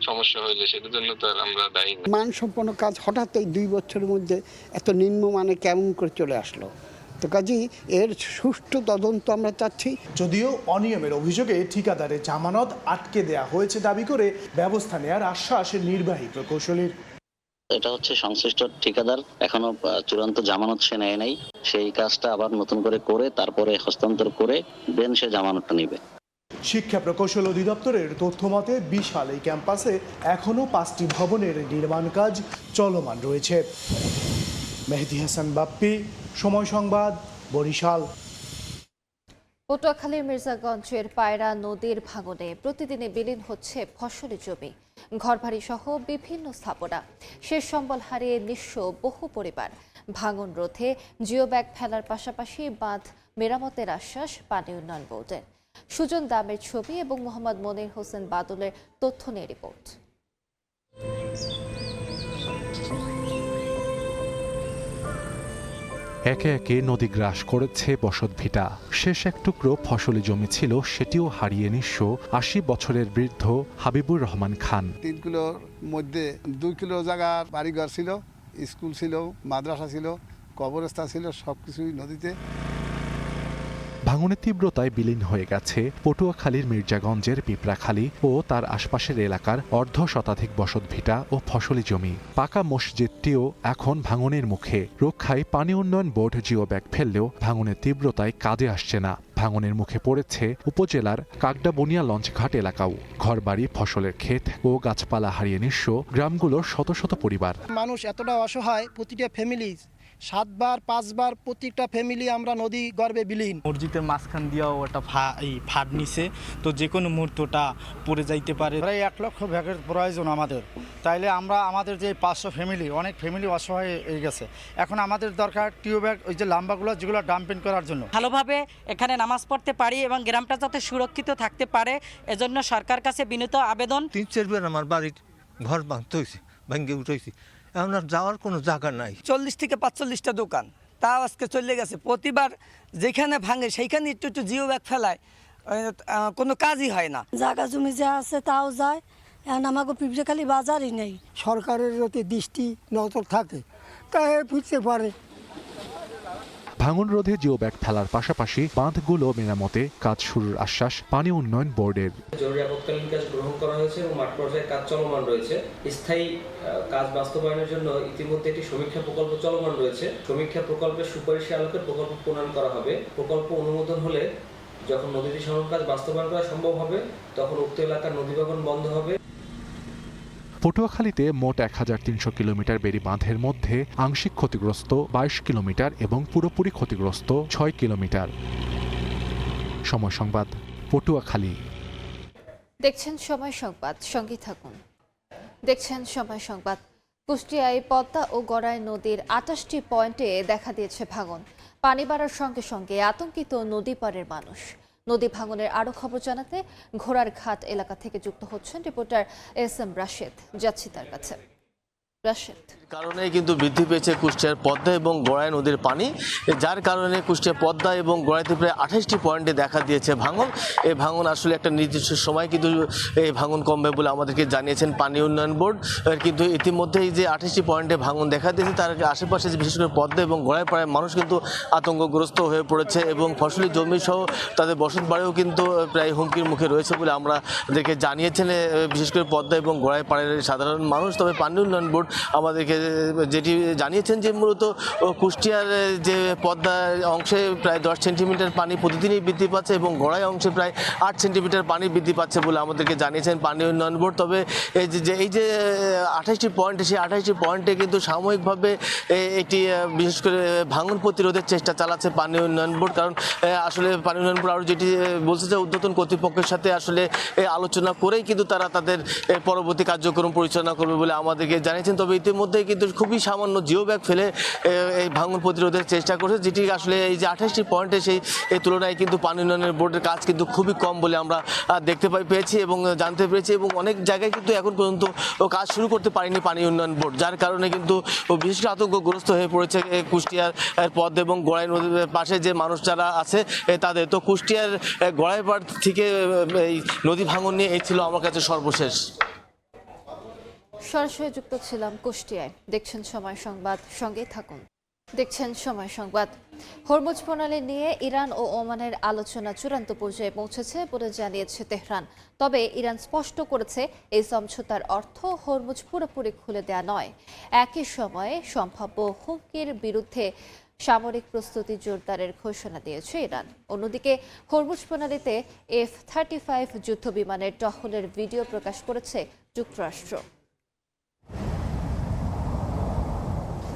সমস্যা হইলে সেটার জন্য তো আর আমরা দায়ী না। মানসম্পন্ন কাজ হঠাৎ এই 2 বছরের মধ্যে এত নিম্নমানে কেমন করে চলে আসলো? তো কাজেই এর সুষ্ঠু তদন্ত আমরা চাচ্ছি। যদিও অনিয়মের অভিযোগে ঠিকাদারের জামানত আটকে দেয়া হয়েছে দাবি করে ব্যবস্থা নেওয়ার আশ্বাস নির্বাহী প্রকৌশলীর। এটা হচ্ছে সংশ্লিষ্ট ঠিকাদার এখনো চূড়ান্ত জামানত সে নেয় নাই, সেই কাজটা আবার নতুন করে তারপরে হস্তান্তর করে দেন সে জামানতটা নেবে। শিক্ষা প্রকৌশল অধিদপ্তরের তথ্য মতে বিশাল এই ক্যাম্পাসে এখনও 5টি ভবনের নির্মাণ কাজ চলমান রয়েছে। মেহেদি হাসান বাপ্পি, সময় সংবাদ, বরিশাল। পটুয়াখালীর মির্জাগঞ্জের পায়রা নদীর ভাঙনে প্রতিদিনে বিলীন হচ্ছে ফসলি জমি, ঘরবাড়ি সহ বিভিন্ন স্থাপনা। শেষ সম্বল হারিয়ে নিঃস্ব বহু পরিবার। ভাঙন রোধে জিও ব্যাগ ফেলার পাশাপাশি বাঁধ মেরামতের আশ্বাস পানি উন্নয়ন বোর্ডের। সুজন দামের ছবি এবং মোহাম্মদ মনির হোসেন বাদলের তথ্য নিয়ে রিপোর্ট। একে একে নদী গ্রাস করেছে বসতভিটা। শেষ এক টুকরো ফসলি জমি ছিল, সেটিও হারিয়ে নিঃস্ব 80 বছরের বৃদ্ধ হাবিবুর রহমান খান। 3 কিলোর মধ্যে 2 কিলো জায়গার বাড়িঘর ছিল, স্কুল ছিল, মাদ্রাসা ছিল, কবরস্থান ছিল, সবকিছুই নদীতে। ভাঙনের তীব্রতায় বিলীন হয়ে গেছে পটুয়াখালীর মির্জাগঞ্জের পিঁপড়াখালী ও তার আশপাশের এলাকার 1/2 শতাধিক বসতভিটা ও ফসলি জমি। পাকা মসজিদটিও এখন ভাঙনের মুখে। রক্ষায় পানি উন্নয়ন বোর্ড জিও ব্যাগ ফেললেও ভাঙনের তীব্রতায় কাজে আসছে না। ভাঙনের মুখে পড়েছে উপজেলার কাকডাবনিয়া লঞ্চঘাট এলাকাও। ঘরবাড়ি, ফসলের ক্ষেত ও গাছপালা হারিয়ে নিঃস্ব গ্রামগুলোর শত শত পরিবার। মানুষ এতটা অসহায়, প্রতিটা ফ্যামিলি 7 বার 5 বার প্রত্যেকটা ফ্যামিলি আমরা নদী গর্ভে বিলীন। মসজিদের মাঝখান দিয়েও ওটা ফাট নিছে, তো যে কোনো মুহূর্তটা পড়ে যাইতে পারে। প্রায় 1 লক্ষ ব্যাগের প্রয়োজন আমাদের, তাইলে আমরা আমাদের যে 500 ফ্যামিলি, অনেক ফ্যামিলি অসহায় হয়ে গেছে। এখন আমাদের দরকার টিউ ব্যাগ, ওই যে লাম্বাগুলো যেগুলো ডাম্পিং করার জন্য, ভালোভাবে এখানে নামাজ পড়তে পারি এবং গ্রামটা যাতে সুরক্ষিত থাকতে পারে, এজন্য সরকার কাছে বিনীত আবেদন। 3-4 বার আমার বাড়ির ঘর ভাঙতে হয়েছে, ভেঙে উঠেছি, এখন আর যাওয়ার কোনো জায়গা নাই। 40 থেকে 45টা দোকান তাও আজকে চলে গেছে। প্রতিবার যেখানে ভাঙে সেইখানে একটু জিও ব্যাগ ফেলায়, কোনো কাজই হয় না। জায়গা জমি যা আছে তাও যায়, এখন আমাকে পিঁপড়াখালী বাজারই নেই। সরকারের যদি দৃষ্টি নজর থাকে তাই বুঝতে পারে। ভাঙন রোধে জিও ব্যাগ ফেলার পাশাপাশি বাঁধগুলো মেরামতে কাজ শুরুর আশ্বাস পানি উন্নয়ন বোর্ডের। জরুরি আপৎকালীন কাজ গ্রহণ করা হয়েছে এবং মাঠ পর্যায়ে কাজ চলমান রয়েছে। স্থায়ী কাজ বাস্তবায়নের জন্য ইতিমধ্যে একটি সমীক্ষা প্রকল্প চলমান রয়েছে। সমীক্ষা প্রকল্পের সুপারিশের আলোকে প্রকল্প প্রণয়ন করা হবে। প্রকল্প অনুমোদন হলে যখন নদীটি সংস্কার কাজ বাস্তবায়ন করা সম্ভব হবে, তখন উক্ত এলাকার নদী ভাঙন বন্ধ হবে। পটুয়াখালীতে মোট 1300 কিলোমিটার বেড়ি বাঁধের মধ্যে আংশিক ক্ষতিগ্রস্ত 22 কিলোমিটার এবং পুরোপুরি ক্ষতিগ্রস্ত 6 কিলোমিটার। সময় সংবাদ, পটুয়াখালী। দেখছেন সময় সংবাদ, সঙ্গে থাকুন। দেখছেন সময় সংবাদ। কুষ্টিয়ায় পদ্মা ও গড়াই নদীর 28টি পয়েন্টে দেখা দিয়েছে ভাঙন। পানি বাড়ার সঙ্গে সঙ্গে আতঙ্কিত নদী পাড়ের মানুষ। নদী ভাঙনের আরও খবর জানাতে ঘোড়ারঘাট এলাকা থেকে যুক্ত হচ্ছেন রিপোর্টার SM রাশেদ। যাচ্ছি তার কাছে। রাশেদ, কারণে কিন্তু বৃদ্ধি পেয়েছে কুষ্টিয়ার পদ্মা এবং গড়াই নদীর পানি, যার কারণে কুষ্টিয়া পদ্মা এবং গড়াইতে প্রায় 28টি পয়েন্টে দেখা দিয়েছে ভাঙন। এই ভাঙন আসলে একটা নির্দিষ্ট সময় কিন্তু এই ভাঙন কমবে বলে আমাদেরকে জানিয়েছেন পানি উন্নয়ন বোর্ড। কিন্তু ইতিমধ্যেই যে 28টি পয়েন্টে ভাঙন দেখা দিয়েছে, তার আশেপাশে বিশেষ করে পদ্মা এবং গড়াই পাড়ায় মানুষ কিন্তু আতঙ্কগ্রস্ত হয়ে পড়েছে এবং ফসলি জমি সহ তাদের বসত বাড়িও কিন্তু প্রায় হুমকির মুখে রয়েছে বলে আমাদেরকে জানিয়েছেন বিশেষ করে পদ্মা এবং গড়াই পাড়ার সাধারণ মানুষ। তবে পানি উন্নয়ন বোর্ড আমাদেরকে যেটি জানিয়েছেন যে মূলত কুষ্টিয়ার যে পদ্মা অংশে প্রায় 10 সেন্টিমিটার পানি প্রতিদিনই বৃদ্ধি পাচ্ছে এবং গড়াই অংশে প্রায় 8 সেন্টিমিটার পানি বৃদ্ধি পাচ্ছে বলে আমাদেরকে জানিয়েছেন পানি উন্নয়ন বোর্ড। তবে এই যে 28টি পয়েন্ট, সেই 28টি পয়েন্টে কিন্তু সাময়িকভাবে একটি বিশেষ করে ভাঙন প্রতিরোধের চেষ্টা চালাচ্ছে পানি উন্নয়ন বোর্ড। কারণ আসলে পানি উন্নয়ন বোর্ড আরও যেটি বলছে যে ঊর্ধ্বতন কর্তৃপক্ষের সাথে আসলে আলোচনা করেই কিন্তু তারা তাদের পরবর্তী কার্যক্রম পরিচালনা করবে বলে আমাদেরকে জানিয়েছেন। তবে ইতিমধ্যে কিন্তু খুবই সামান্য জিও ব্যাগ ফেলে এই ভাঙন প্রতিরোধের চেষ্টা করছে, যেটি আসলে এই যে 28টি পয়েন্টে সেই তুলনায় কিন্তু পানি উন্নয়নের বোর্ডের কাজ কিন্তু খুবই কম বলে আমরা দেখতে পেয়েছি এবং জানতে পেরেছি। এবং অনেক জায়গায় কিন্তু এখন পর্যন্ত কাজ শুরু করতে পারেনি পানি উন্নয়ন বোর্ড, যার কারণে কিন্তু বিশেষ করে আতঙ্কগ্রস্ত হয়ে পড়েছে কুষ্টিয়ার পদ্মা এবং গড়াই নদীর পাশে যে মানুষ যারা আছে তাদের। তো কুষ্টিয়ার গড়াইপাড় থেকে এই নদী ভাঙন নিয়ে এই ছিল আমার কাছে সর্বশেষ। সরাসরি যুক্ত ছিলাম কুষ্টিয়ায়। দেখছেন সময় সংবাদ, সঙ্গেই থাকুন। দেখছেন সময় সংবাদ। হরমুজ প্রণালী নিয়ে ইরান ও ওমানের আলোচনা চূড়ান্ত পর্যায়ে পৌঁছেছে বলে জানিয়েছে তেহরান। তবে ইরান স্পষ্ট করেছে এই সমঝোতার অর্থ হরমুজ পুরোপুরি খুলে দেয়া নয়। একই সময়ে সম্ভাব্য হুমকির বিরুদ্ধে সামরিক প্রস্তুতি জোরদারের ঘোষণা দিয়েছে ইরান। অন্যদিকে হরমুজ প্রণালীতে F-35 যুদ্ধ বিমানের টহলের ভিডিও প্রকাশ করেছে যুক্তরাষ্ট্র।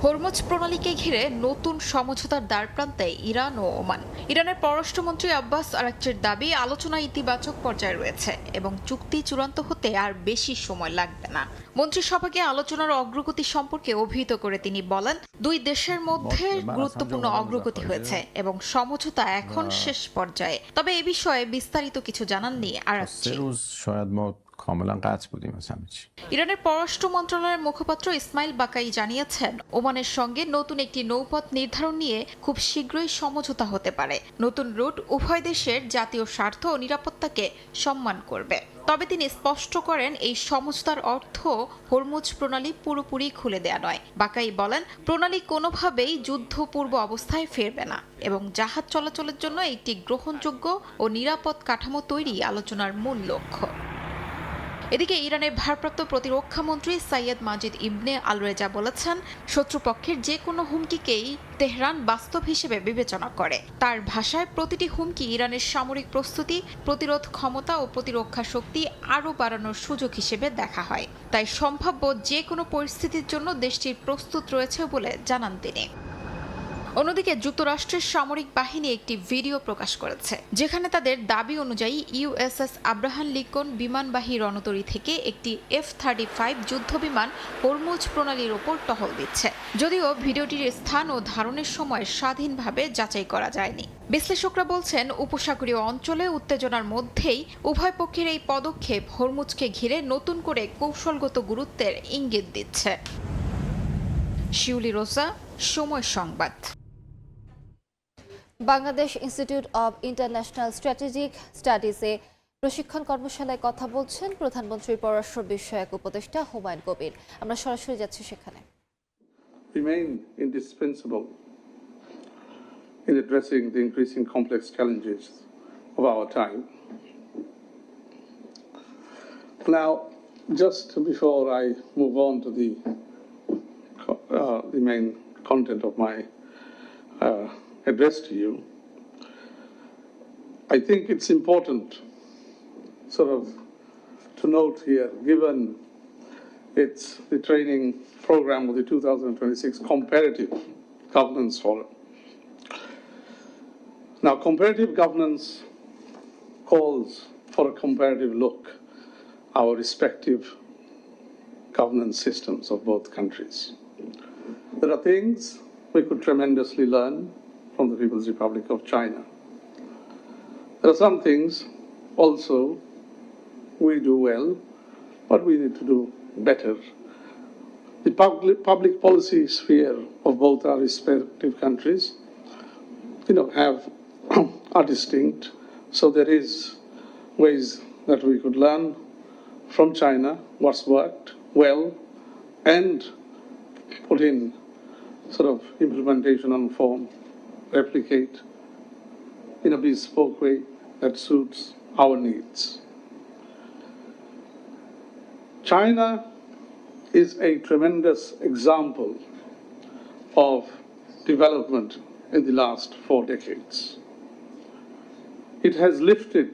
হরমুজ প্রণালীকে ঘিরে নতুন সমঝোতার দ্বারপ্রান্তে ইরান ও ওমান। ইরানের পররাষ্ট্রমন্ত্রী আব্বাস আরাকচির দাবি, আলোচনা ইতিবাচক পর্যায়ে রয়েছে এবং চুক্তি চূড়ান্ত হতে আর বেশি সময় লাগবে না। মন্ত্রিসভাকে আলোচনার অগ্রগতি সম্পর্কে অভিহিত করে তিনি বলেন, দুই দেশের মধ্যে গুরুত্বপূর্ণ অগ্রগতি হয়েছে এবং সমঝোতা এখন শেষ পর্যায়ে। তবে এ বিষয়ে বিস্তারিত কিছু জানাননি আরাকচি। ইরানের পররাষ্ট্র মন্ত্রণালয়ের মুখপাত্র ইসমাইল বাকাই জানিয়েছেন, ওমানের সঙ্গে নতুন একটি নৌপথ নির্ধারণ নিয়ে খুব শীঘ্রই সমঝোতা হতে পারে। নতুন রুট উভয় দেশের জাতীয় স্বার্থ ও নিরাপত্তাকে সম্মান করবে। তবে তিনি স্পষ্ট করেন, এই সমঝোতার অর্থ হরমুজ প্রণালী পুরোপুরি খুলে দেয়া নয়। বাকাই বলেন, প্রণালী কোনোভাবেই যুদ্ধপূর্ব অবস্থায় ফিরবে না এবং জাহাজ চলাচলের জন্য একটি গ্রহণযোগ্য ও নিরাপদ কাঠামো তৈরি আলোচনার মূল লক্ষ্য। এদিকে ইরানের ভারপ্রাপ্ত প্রতিরক্ষা মন্ত্রী সাইয়েদ মাজিদ ইবনে আল রেজা বলেছেন, শত্রুপক্ষের যে কোনো হুমকিকেই তেহরান বাস্তব হিসেবে বিবেচনা করে। তার ভাষায়, প্রতিটি হুমকি ইরানের সামরিক প্রস্তুতি, প্রতিরোধ ক্ষমতা ও প্রতিরক্ষা শক্তি আরও বাড়ানোর সুযোগ হিসেবে দেখা হয়। তাই সম্ভাব্য যে কোনো পরিস্থিতির জন্য দেশটির প্রস্তুত রয়েছে বলে জানান তিনি। অন্যদিকে যুক্তরাষ্ট্রের সামরিক বাহিনী একটি ভিডিও প্রকাশ করেছে, যেখানে তাদের দাবি অনুযায়ী ইউএসএস আব্রাহাম লিঙ্কন বিমানবাহী রণতরী থেকে একটি F-35 যুদ্ধ বিমান হরমুজ প্রণালীর ওপর টহল দিচ্ছে। যদিও ভিডিওটির স্থান ও ধারণের সময় স্বাধীনভাবে যাচাই করা যায়নি। বিশ্লেষকরা বলছেন, উপসাগরীয় অঞ্চলে উত্তেজনার মধ্যেই উভয় পক্ষের এই পদক্ষেপ হরমুজকে ঘিরে নতুন করে কৌশলগত গুরুত্বের ইঙ্গিত দিচ্ছে। শিউলি Roza, Somoy Sangbad. Bangladesh Institute of International Strategic স্টাডিজে প্রশিক্ষণ কর্মশালায় কথা বলছেন প্রধানমন্ত্রীর পররাষ্ট্র বিষয়ক উপদেষ্টা হুমায়ুন কবির। আমরা সরাসরি যাচ্ছি সেখানে। Remain indispensable in addressing the increasing complex challenges of our time. Now, just before I move on to the main content of my address to you, I think it's important to note here, given it's the training program of the 2026 Comparative Governance Forum. Now, comparative governance calls for a comparative look at our respective governance systems of both countries. There are things we could tremendously learn from the People's Republic of China. There are some things also we do well, but we need to do better. The public policy sphere of both our respective countries, are distinct. So there is ways that we could learn from China what's worked well and put in implementation on form, replicate in a bespoke way that suits our needs. China is a tremendous example of development in the last 4 decades. It has lifted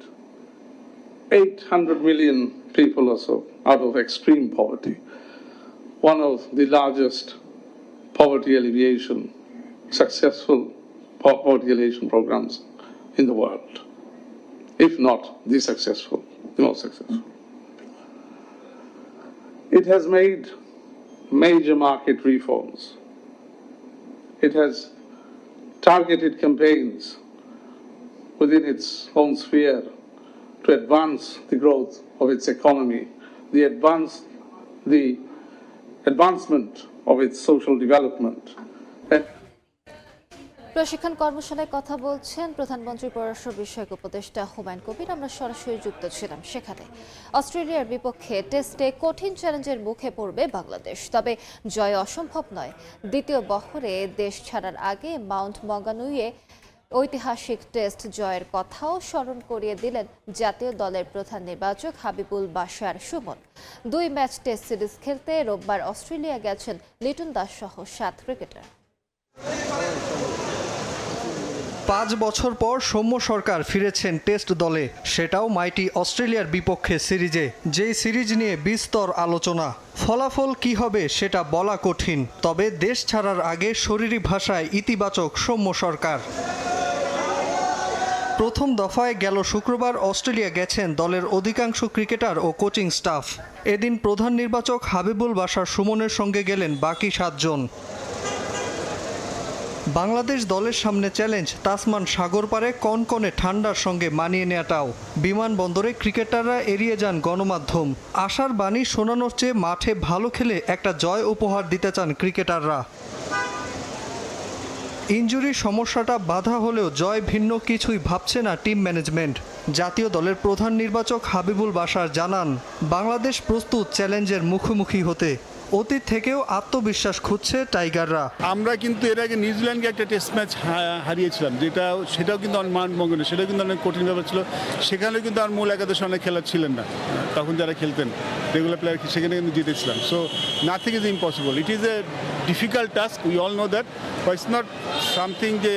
800 million people or so out of extreme poverty, one of the largest poverty alleviation, successful poverty alleviation programs in the world, if not the most successful. It has made major market reforms. It has targeted campaigns within its own sphere to advance the growth of its economy, the advancement of its social development. প্রশিক্ষণ কর্মশালায় কথা বলছেন প্রধানমন্ত্রী পররাষ্ট্র বিষয়ক উপদেষ্টা হুমায়ুন কবির। আমরা সরাসরি যুক্ত ছিলাম সেখানে। অস্ট্রেলিয়ার বিপক্ষে টেস্টে কঠিন চ্যালেঞ্জের মুখে পড়বে বাংলাদেশ, তবে জয় অসম্ভব নয়। দ্বিতীয় বহরে দেশ ছাড়ার আগে মাউন্ট মঙ্গানুইয়ে ঐতিহাসিক টেস্ট জয়ের কথাও স্মরণ করিয়ে দিলেন জাতীয় দলের প্রধান নির্বাচক Habibul Bashar Suman. 2 match test series খেলতে রোববার অস্ট্রেলিয়া গেছেন লিটন দাস সহ 7 ক্রিকেটার। 5 বছর পর সৌম্য সরকার ফিরেছেন টেস্ট দলে, সেটাও মাইটি অস্ট্রেলিয়ার বিপক্ষে সিরিজে, যেই সিরিজ নিয়ে বিস্তর আলোচনা। ফলাফল কি হবে সেটা বলা কঠিন, তবে দেশ ছাড়ার আগে শরীরী ভাষায় ইতিবাচক সৌম্য সরকার। প্রথম দফায় গেল শুক্রবার অস্ট্রেলিয়া গেছেন দলের অধিকাংশ ক্রিকেটার ও কোচিং স্টাফ। এদিন প্রধান নির্বাচক হাবিবুল বাশার সুমনের সঙ্গে গেলেন বাকি 7 জন। বাংলাদেশ দলের সামনে চ্যালেঞ্জ তাসমান সাগর পারে কনকনে ঠান্ডার সঙ্গে মানিয়ে নেওয়াটাও। বিমানবন্দরে ক্রিকেটাররা এড়িয়ে যান গণমাধ্যম। আশার বাণী শোনানোর চেয়ে মাঠে ভালো খেলে একটা জয় উপহার দিতে চান ক্রিকেটাররা। ইনজুরির সমস্যাটা বাধা হলেও জয় ভিন্ন কিছুই ভাবছে না টিম ম্যানেজমেন্ট। জাতীয় দলের প্রধান নির্বাচক হাবিবুল বাশার জানান, বাংলাদেশ প্রস্তুত চ্যালেঞ্জের মুখোমুখি হতে। অতীত থেকেও আত্মবিশ্বাস খুঁজছে টাইগাররা। আমরা কিন্তু এর আগে নিউজিল্যান্ডকে একটা টেস্ট ম্যাচ হারিয়েছিলাম, সেটাও কিন্তু মানমঙ্গলে, সেটাও কিন্তু অনেক কঠিন ব্যাপার ছিল। সেখানেও কিন্তু আর মূল একাদশে অনেক খেলার ছিলেন না, তখন যারা খেলতেন রেগুলার প্লেয়ার, সেখানে কিন্তু জিতেছিলাম। So nothing is impossible, it is a difficult task, we all know that, but it's not something যে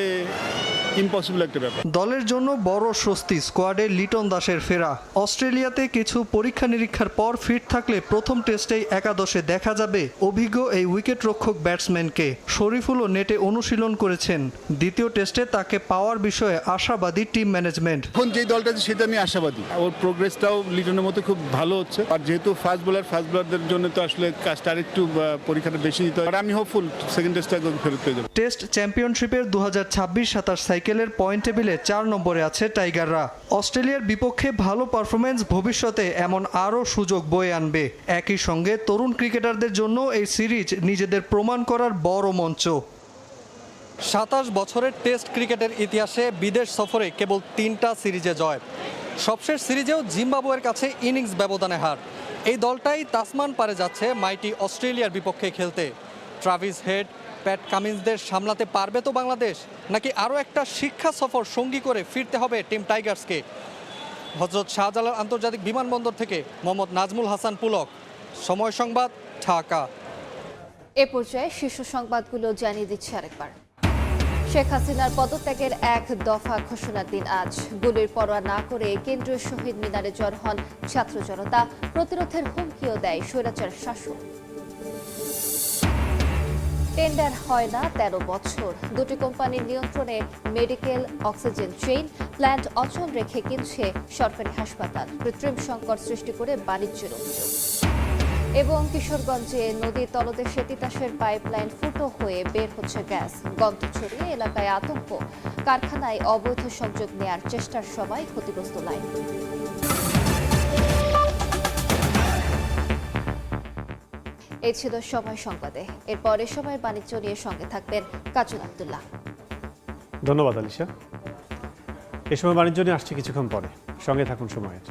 ইম্পসিবল একটা ব্যাপার। দলের জন্য বড় স্বস্তি স্কোয়াডে লিটন দাসের ফেরা। অস্ট্রেলিয়াতে কিছু পরীক্ষা নিরীক্ষার পর ফিট থাকলে প্রথম টেস্টেই একাদশে দেখা যাবে অভিজ্ঞ এই উইকেট রক্ষক ব্যাটসম্যানকে। শরীফুলও নেটে অনুশীলন করেছেন। দ্বিতীয় টেস্টে তাকে পাওয়ার বিষয়ে আশাবাদী টিম ম্যানেজমেন্ট। এখন যে দলটা আছে সেটা নিয়ে আশাবাদী, ওর প্রোগ্রেসটাও লিটনের মতো খুব ভালো হচ্ছে। আর যেহেতু ফাস্ট বোলারদের জন্য তো আসলে কাজটা আরেকটু পরীক্ষাটা বেশি দিতে হয়। আমি হোপফুল সেকেন্ড টেস্টটা ফেরত পেয়ে যাবো। টেস্ট চ্যাম্পিয়নশিপের 2026-27 সাইকেলের পয়েন্ট টেবিলে 4 নম্বরে আছে টাইগাররা। অস্ট্রেলিয়ার বিপক্ষে ভালো পারফরমেন্স ভবিষ্যতে এমন আরও সুযোগ বয়ে আনবে। একই সঙ্গে তরুণ ক্রিকেটারদের জন্য এই সিরিজ নিজেদের প্রমাণ করার বড় মঞ্চ। 27 বছরের টেস্ট ক্রিকেটের ইতিহাসে বিদেশ সফরে কেবল 3টা সিরিজে জয়। সবশেষ সিরিজেও জিম্বাবুয়ের কাছে ইনিংস ব্যবধানে হার। এই দলটাই তাসমান পারে যাচ্ছে মাইটি অস্ট্রেলিয়ার বিপক্ষে খেলতে। ট্রাভিস হেড, প্যাট কামিন্সদের সামলাতে পারবে তো বাংলাদেশ, নাকি আরও একটা শিক্ষা সফর সঙ্গী করে ফিরতে হবে টিম টাইগার্সকে? হযরত শাহজালাল আন্তর্জাতিক বিমানবন্দর থেকে মোহাম্মদ নাজমুল হাসান পুলক, সময় সংবাদ, ঢাকা। এ পর্যায়ে শীর্ষ সংবাদগুলো জানিয়ে দিচ্ছে আরেকবার। শেখ হাসিনার পদত্যাগের 1 দফা ঘোষণার দিন আজ। গুলির পরোয়া না করে কেন্দ্রীয় শহীদ মিনারে জড় হন ছাত্র জনতা। প্রতিরোধের হুমকিও দেয় স্বৈরাচার শাসক। টেন্ডার হয় না 13 বছর। 2টি কোম্পানির নিয়ন্ত্রণে মেডিকেল অক্সিজেন চেইন। প্ল্যান্ট অচল রেখে কিনছে সরকারি হাসপাতাল। কৃত্রিম সংকট সৃষ্টি করে বাণিজ্যের অভিযোগ। এবং কিশোরগঞ্জে নদীর তলদেশে তিতাসের পাইপলাইন ফুটো হয়ে বের হচ্ছে গ্যাস। গন্ধ ছড়িয়ে এলাকায় আতঙ্ক। কারখানায় অবৈধ সংযোগ নেয়ার চেষ্টার সময় ক্ষতিগ্রস্ত লাইন। এই ছিল সময় সংবাদে। এরপরে সময় বাণিজ্য নিয়ে সঙ্গে থাকবেন কাজল আব্দুল্লাহ। ধন্যবাদ আলিশা। এই সময় বাণিজ্য নিয়ে আসছে কিছুক্ষণ পরে, সঙ্গে থাকুন সময়ের।